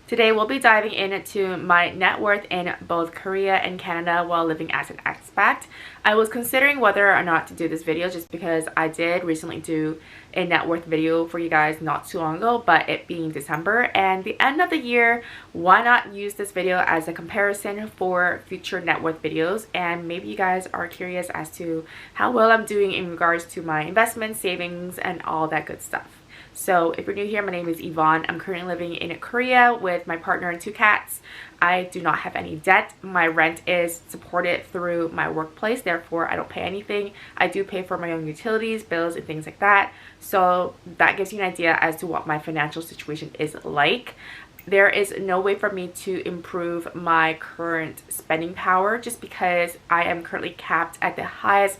Today we'll be diving into my net worth in both Korea and Canada while living as an expat. I was considering whether or not to do this video just because I did recently do a net worth video for you guys not too long ago, but it being December and the end of the year, why not use this video as a comparison for future net worth videos, and maybe you guys are curious as to how well I'm doing in regards to my investment, savings, and all that good stuff. So if you're new here, my name is Yvonne. I'm currently living in Korea with my partner and 2 cats. I do not have any debt. My rent is supported through my workplace, therefore I don't pay anything. I do pay for my own utilities, bills, and things like that. So that gives you an idea as to what my financial situation is like. There is no way for me to improve my current spending power just because I am currently capped at the highest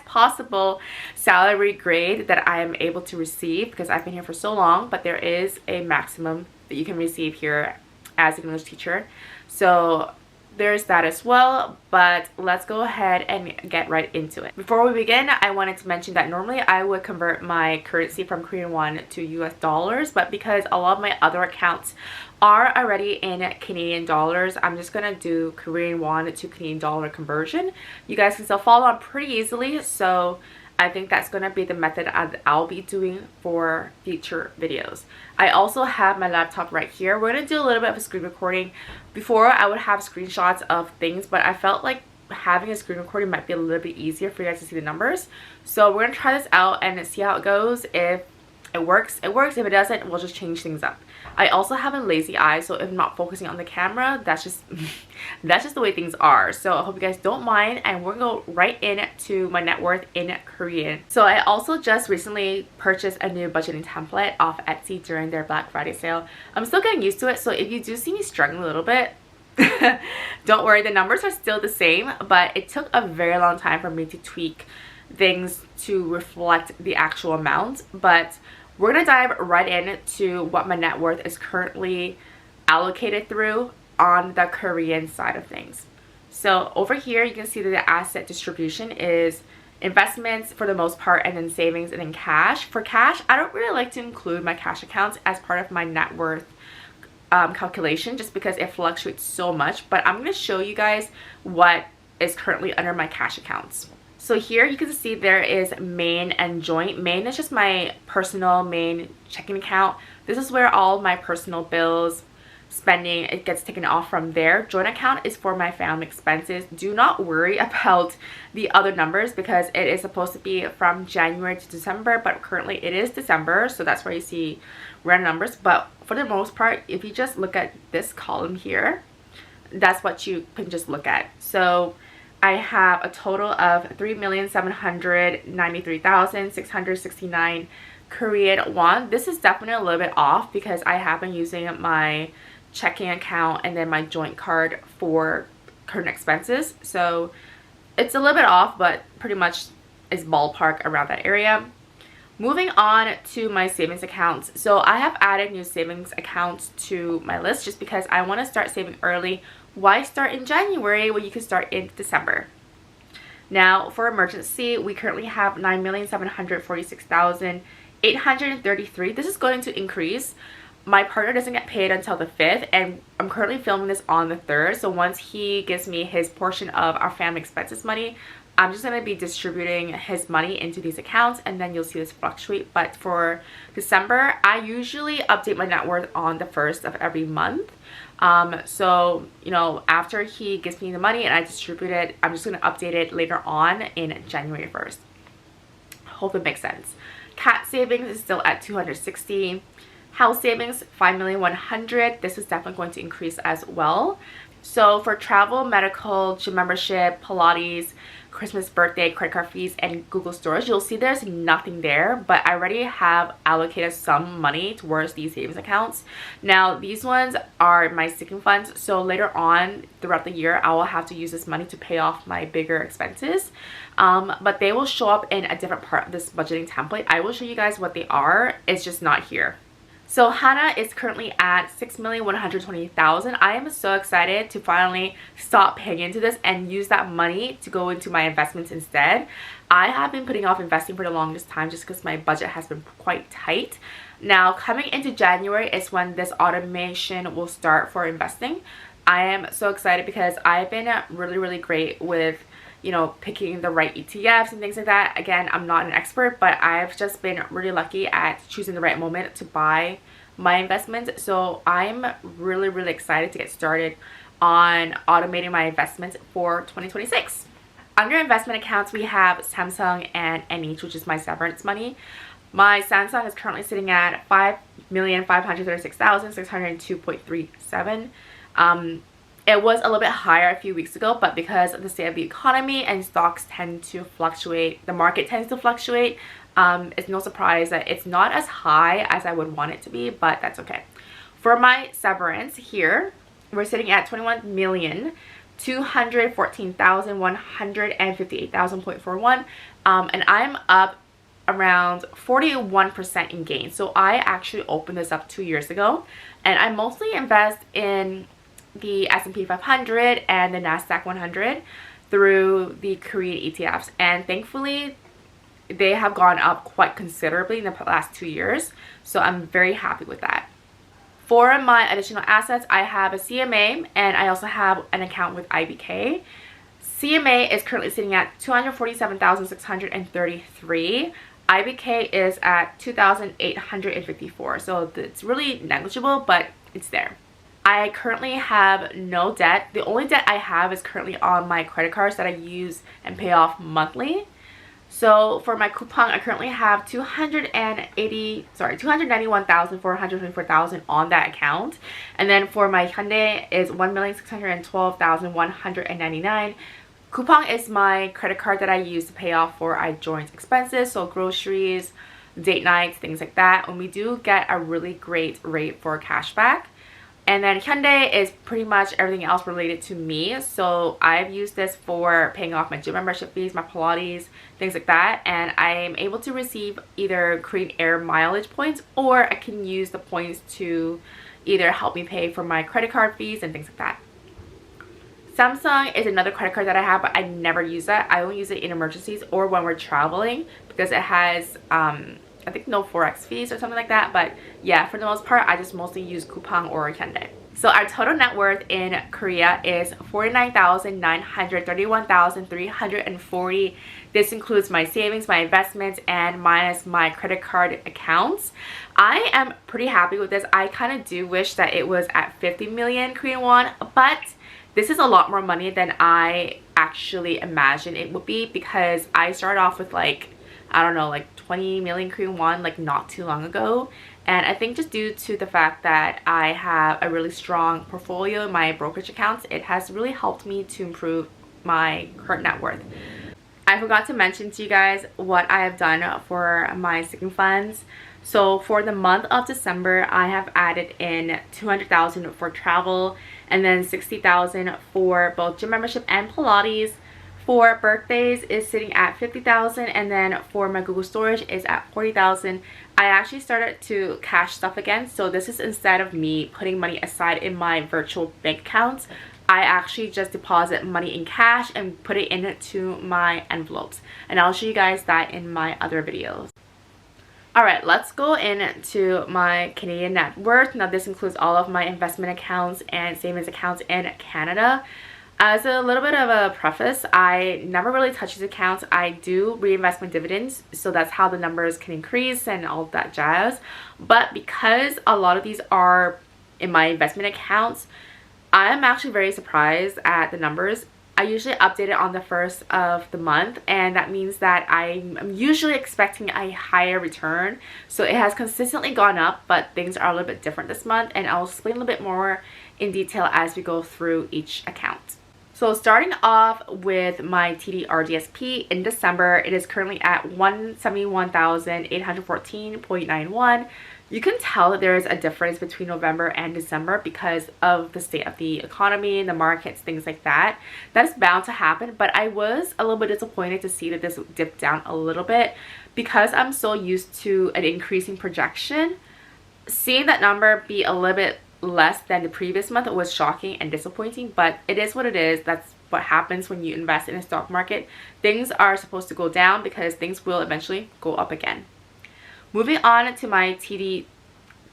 possible salary grade that I am able to receive because I've been here for so long, but there is a maximum that you can receive here as an English teacher. So there's that as well, but let's go ahead and get right into it. Before we begin, I wanted to mention that normally I would convert my currency from Korean won to US dollars, but because a lot of my other accounts are already in Canadian dollars, I'm just gonna do Korean won to Canadian dollar conversion. You guys can still follow on pretty easily, so I think that's going to be the method I'll be doing for future videos. I also have my laptop right here. We're going to do a little bit of a screen recording. Before, I would have screenshots of things, but I felt like having a screen recording might be a little bit easier for you guys to see the numbers. So we're going to try this out and see how it goes. If it works, it works. If it doesn't, we'll just change things up. I also have a lazy eye, so if I'm not focusing on the camera, that's just the way things are. So I hope you guys don't mind, and we're gonna go right into my net worth in Korean. So I also just recently purchased a new budgeting template off Etsy during their Black Friday sale. I'm still getting used to it, so if you do see me struggling a little bit, don't worry, the numbers are still the same, but it took a very long time for me to tweak things to reflect the actual amount. But we're gonna dive right into what my net worth is currently allocated through on the Korean side of things. So over here you can see that the asset distribution is investments for the most part, and then savings, and then cash. For cash, I don't really like to include my cash accounts as part of my net worth calculation just because it fluctuates so much, but I'm going to show you guys what is currently under my cash accounts. So here you can see there is main and joint. Main is just my personal main checking account. This is where all my personal bills, spending, it gets taken off from there. Joint account is for my family expenses. Do not worry about the other numbers because it is supposed to be from January to December, but currently it is December, so that's where you see random numbers. But for the most part, if you just look at this column here, that's what you can just look at. So I have a total of 3,793,669 Korean won. This is definitely a little bit off because I have been using my checking account and then my joint card for current expenses. So it's a little bit off, but pretty much is ballpark around that area. Moving on to my savings accounts. So I have added new savings accounts to my list just because I want to start saving early. Why start in January when you can start in December? Now for emergency, we currently have 9,746,833. This is going to increase. My partner doesn't get paid until the 5th, and I'm currently filming this on the 3rd. So once he gives me his portion of our family expenses money, I'm just going to be distributing his money into these accounts, and then you'll see this fluctuate. But for December, I usually update my net worth on the 1st of every month. So, you know, after he gives me the money and I distribute it, I'm just going to update it later on in January 1st. Hope it makes sense. Cat savings is still at 260. House savings, 5,100,000. This is definitely going to increase as well. So for travel, medical, gym membership, Pilates, Christmas, birthday, credit card fees, and Google storage, you'll see there's nothing there, but I already have allocated some money towards these savings accounts. Now these ones are my sticking funds, so later on throughout the year I will have to use this money to pay off my bigger expenses, but they will show up in a different part of this budgeting template. I will show you guys what they are, it's just not here. So Hana is currently at 6,120,000. I am so excited to finally stop paying into this and use that money to go into my investments instead. I have been putting off investing for the longest time just because my budget has been quite tight. Now, coming into January is when this automation will start for investing. I am so excited because I've been really great with, you know, picking the right ETFs and things like that. Again, I'm not an expert, but I've just been really lucky at choosing the right moment to buy my investments. So I'm really excited to get started on automating my investments for 2026. Under investment accounts, we have Samsung and NH, which is my severance money. My Samsung is currently sitting at 5,536,602.37. It was a little bit higher a few weeks ago, but because of the state of the economy and stocks tend to fluctuate, the market tends to fluctuate, it's no surprise that it's not as high as I would want it to be, but that's okay. For my severance here, we're sitting at 21,214,158.41, and I'm up around 41% in gains. So I actually opened this up 2 years ago, and I mostly invest in the S&P 500 and the Nasdaq 100 through the Korean ETFs, and thankfully they have gone up quite considerably in the last 2 years, so I'm very happy with that. For my additional assets, I have a CMA and I also have an account with IBK. CMA is currently sitting at 247,633. IBK is at 2,854, so it's really negligible, but it's there. I currently have no debt. The only debt I have is currently on my credit cards that I use and pay off monthly. So for my coupon, I currently have 291,424,000 on that account. And then for my Hyundai is 1,612,199. Coupon is my credit card that I use to pay off for iJoin's expenses, so groceries, date nights, things like that. And we do get a really great rate for cashback. And then Hyundai is pretty much everything else related to me. So I've used this for paying off my gym membership fees, my Pilates, things like that. And I'm able to receive either Korean Air mileage points, or I can use the points to either help me pay for my credit card fees and things like that. Samsung is another credit card that I have, but I never use that. I only use it in emergencies or when we're traveling because it has I think no Forex fees or something like that. But yeah, for the most part, I just mostly use Coupang or Hyundai. So our total net worth in Korea is 49,931,340. This includes my savings, my investments, and minus my credit card accounts. I am pretty happy with this. I kind of do wish that it was at 50 million Korean won, but this is a lot more money than I actually imagined it would be, because I started off with like, I don't know, like 20 million Korean won like not too long ago. And I think just due to the fact that I have a really strong portfolio in my brokerage accounts, it has really helped me to improve my current net worth. I forgot to mention to you guys what I have done for my sinking funds. So for the month of December, I have added in 200,000 for travel, and then 60,000 for both gym membership and Pilates. For birthdays is sitting at 50,000, and then for my Google storage is at 40,000. I actually started to cash stuff again, so this is instead of me putting money aside in my virtual bank accounts, I actually just deposit money in cash and put it into my envelopes, and I'll show you guys that in my other videos. Alright, let's go into my Canadian net worth. Now this includes all of my investment accounts and savings accounts in Canada. As a little bit of a preface, I never really touch these accounts. I do reinvest my dividends, so that's how the numbers can increase and all that jazz. But because a lot of these are in my investment accounts, I'm actually very surprised at the numbers. I usually update it on the first of the month, and that means that I'm usually expecting a higher return. So it has consistently gone up, but things are a little bit different this month, and I'll explain a little bit more in detail as we go through each account. So starting off with my TD RDSP in December, it is currently at 171,814.91. You can tell that there is a difference between November and December because of the state of the economy, the markets, things like that. That is bound to happen, but I was a little bit disappointed to see that this dipped down a little bit because I'm so used to an increasing projection. Seeing that number be a little bit less than the previous month was shocking and disappointing, but it is what it is. That's what happens when you invest in a stock market. Things are supposed to go down because things will eventually go up again. Moving on to my TD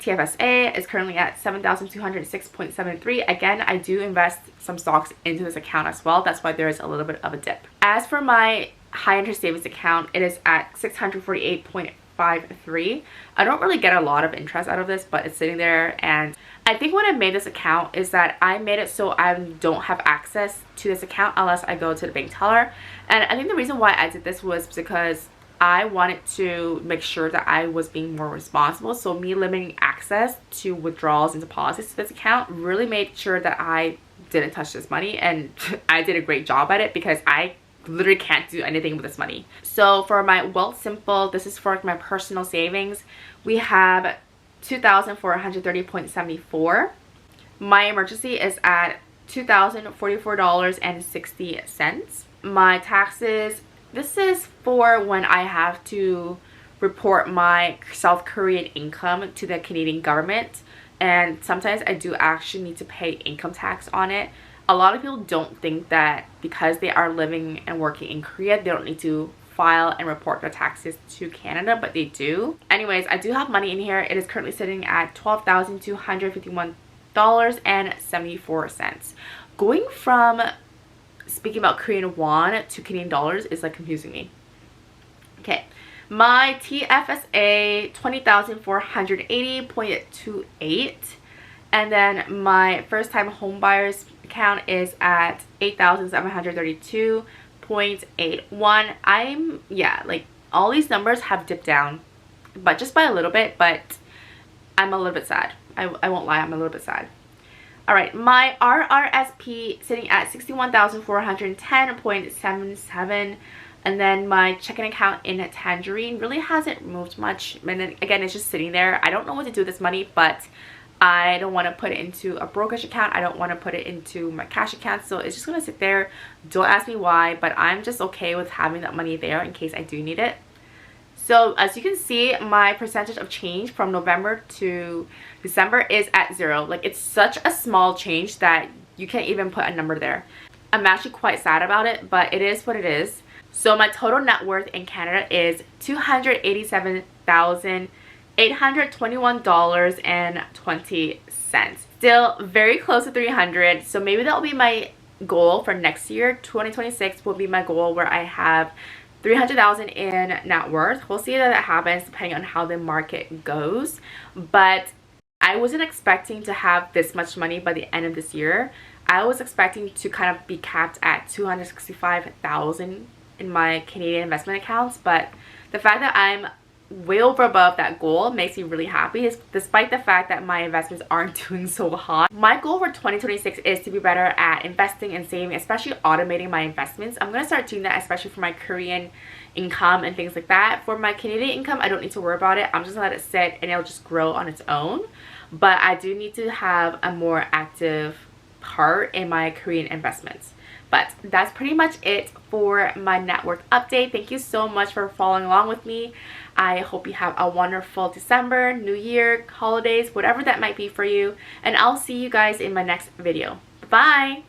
TFSA is currently at 7,206.73. Again, I do invest some stocks into this account as well. That's why there is a little bit of a dip. As for my high interest savings account, it is at 648.53. I don't really get a lot of interest out of this, but it's sitting there. And I think when I made this account is that I made it so I don't have access to this account unless I go to the bank teller. And I think the reason why I did this was because I wanted to make sure that I was being more responsible. So me limiting access to withdrawals and deposits to this account really made sure that I didn't touch this money, and I did a great job at it because I literally can't do anything with this money. So for my Wealth Simple, this is for my personal savings, we have 2,430.74. My emergency is at $2,044.60. My taxes, this is for when I have to report my South Korean income to the Canadian government, and sometimes I do actually need to pay income tax on it. A lot of people don't think that because they are living and working in Korea, they don't need to file and report their taxes to Canada, but they do. Anyways, I do have money in here. It is currently sitting at $12,251.74. Going from speaking about Korean won to Canadian dollars is like confusing me. Okay, my TFSA 20,480.28, and then my first time home buyers account is at 8,732.81. like all these numbers have dipped down, but just by a little bit, but I'm a little bit sad. I won't lie, I'm a little bit sad. Alright, my RRSP sitting at 61,410.77, and then my checking account in Tangerine really hasn't moved much, and then again it's just sitting there. I don't know what to do with this money, but I don't want to put it into a brokerage account. I don't want to put it into my cash account, so it's just going to sit there. Don't ask me why, but I'm just okay with having that money there in case I do need it. So as you can see, my percentage of change from November to December is at 0. Like, it's such a small change that you can't even put a number there. I'm actually quite sad about it, but it is what it is. So my total net worth in Canada is $287,821.20. Still very close to 300. So maybe that will be my goal for next year. 2026 will be my goal, where I have 300,000 in net worth. We'll see that happens depending on how the market goes, but I wasn't expecting to have this much money by the end of this year. I was expecting to kind of be capped at 265,000 in my Canadian investment accounts, but the fact that I'm way over above that goal makes me really happy, despite the fact that my investments aren't doing so hot. My goal for 2026 is to be better at investing and saving, especially automating my investments. I'm going to start doing that, especially for my Korean income and things like that. For my Canadian income, I don't need to worry about it. I'm just going to let it sit and it'll just grow on its own. But I do need to have a more active part in my Korean investments. But that's pretty much it for my net worth update. Thank you so much for following along with me. I hope you have a wonderful December, New Year, holidays, whatever that might be for you. And I'll see you guys in my next video. Bye!